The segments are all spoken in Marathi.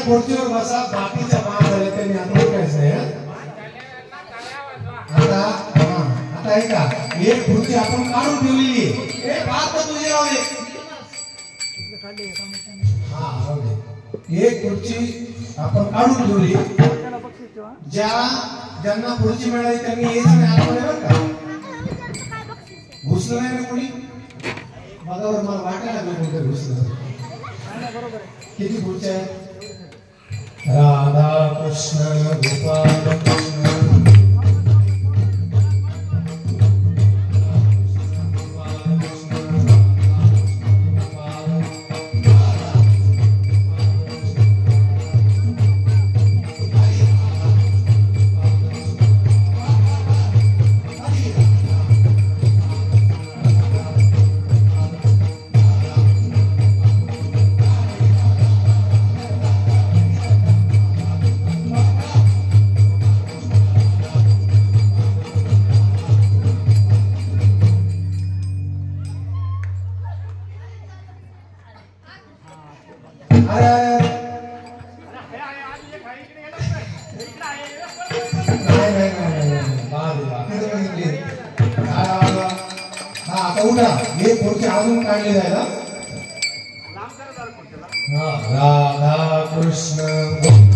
खुर्चीवर बसा बाकीच्या महाराजांनी त्यांनी आता काहीच नाही आता ऐका एक खुर्ची आपण काढून ठेवलेली आहे एक हात तुझे राहू दे एक खुर्ची आपण काढून ठेवली ज्यांना खुर्ची मिळाली त्यांनी यायचं नाही आतमध्ये बरं का घुसलं नाही ना कोणी बघावर मला वाटायला लागलं घुसलं किती खुर्च्या आहेत राधा कृष्ण गोपाल कृष्ण राधा कृष्ण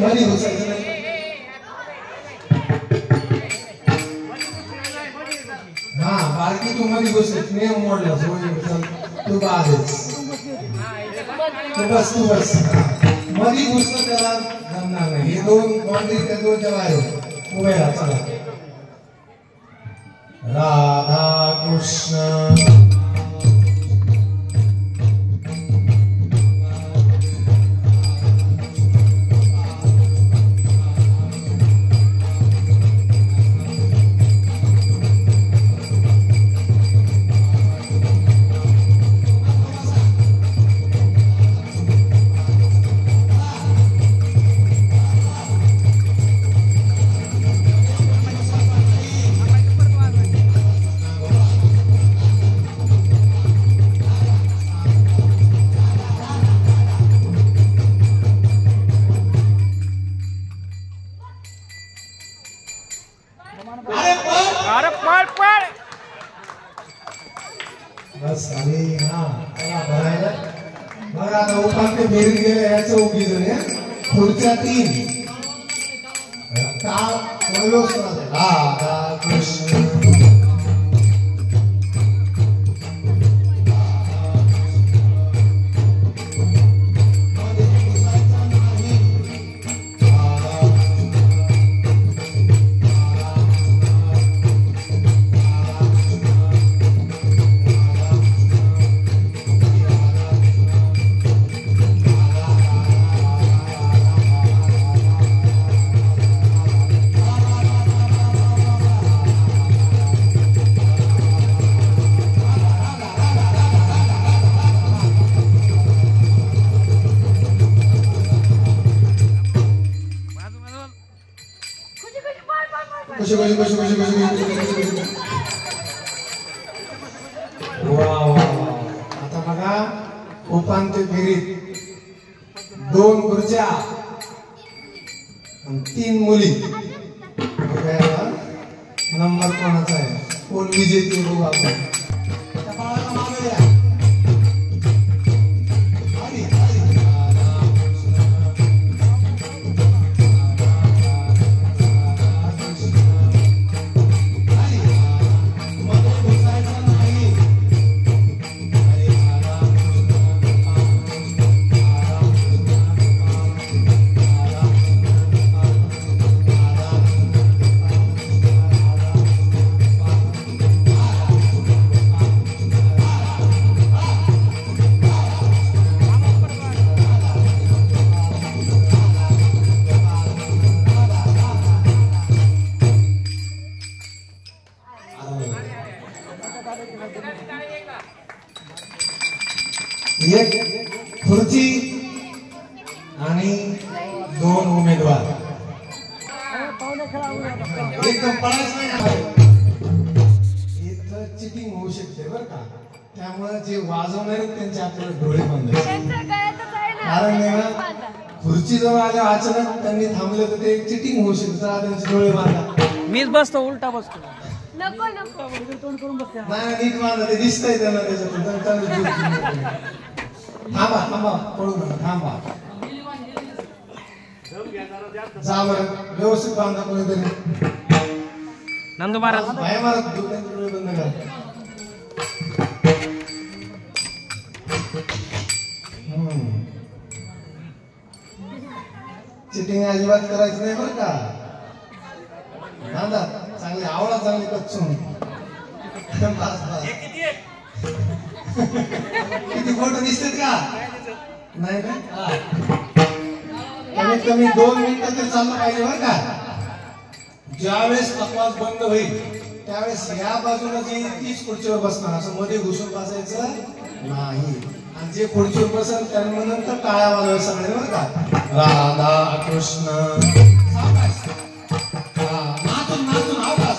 मधी घुसायचं नाही बारकी तू मधी घुसायची नियम मोडला तू बाजच तू बस मधी घुसलं त्याला जमणार नाही हे दोन बाउंड्री त्या दोनच्या बाहेर उभे राहा चला राधा कृष्ण बस आणि भरायला बघा आता उपांत्य फेरी गेले याचं उभी झाली खुर्च्या 3 राधा कृष्ण खुशी खुशी खुशी खुशी खुशी. वा वा वा. आता बघा उपांत्य फेरीत 2 खुर्च्या आणि 3 मुली. नंबर कोणाचा आहे, कोण विजेते बघू आपण. त्या बाळाला मागे या. एक खुर्ची आणि 2 उमेदवार. एकदम पळायचं नाही. इथं चिटिंग होऊ शकते बरं का. त्यामुळे जे वाजवणार आहेत त्यांचे आपल्याला डोळे बंद. कारण खुर्ची जवळ आल्या अचानक त्यांनी थांबले तर ते चिटिंग होऊ शकते. त्यांचे डोळे बांधा. मीच बसतो, उलटा बसतो. नको नको तोंड करून बसते. नाही नीट बांधा, ते दिसतंय त्यांना त्याच्यातून. थांबा थांबा, पळू नका, थांबा. जा बरं, व्यवस्थित बांधा कोणीतरी. नंदू महाराज बाया मारत डोळे बंद करा. चिटिंग अजिबात करायची नाही बरं का. बांधा चांगली, आवडा चांगली कच्चून. किती फोटो दिसतात का नाही का. कमीत कमी 2 मिनिटं तर चाललं पाहिजे बरं का. ज्यावेळेस आवाज बंद होईल त्यावेळेस या बाजूला जी 30 खुर्चीवर बसणार, असं मध्ये घुसून बसायचं नाही. आणि जे खुर्चीवर बसेल त्यांना नंतर टाळ्या वाजवायला सगळे बरं का. राधा कृष्ण नाचून नाचून आवाज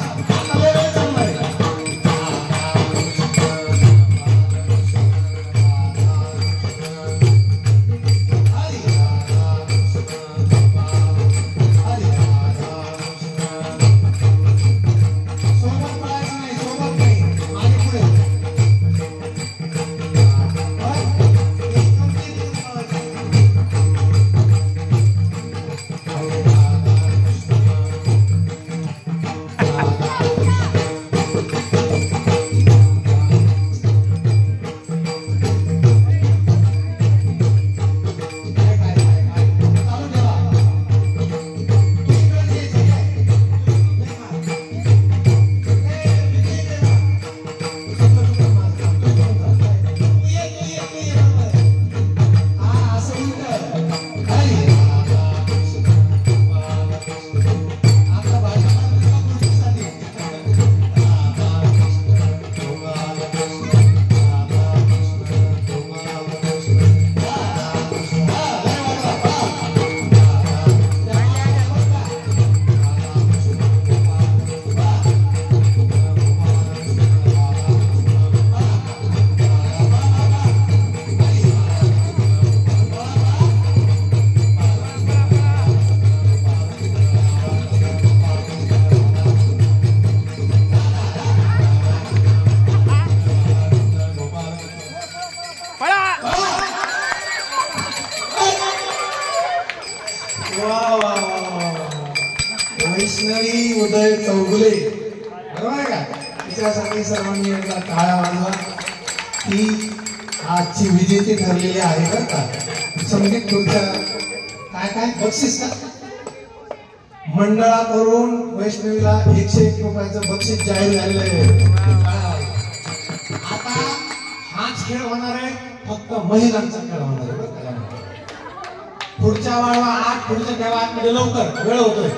वैष्णवी उदय चौगुले बरोबर आहे का. तिच्यासाठी सर्वांनी एकदा टाळ्या वाजवा. ती आजची विजेती ठरलेली आहे बरं का. संगीत खुर्च्या काय काय बक्षीस का मंडळाकडून वैष्णवीला 101 रुपयाचं बक्षीस जाहीर झालेलं आहे. आता हाच खेळ होणार आहे, फक्त महिलांचा खेळ होणार आहे. खुर्च्या वाढवा, 8 खुर्च्या ठेवा आतमध्ये लवकर, वेळ होतोय.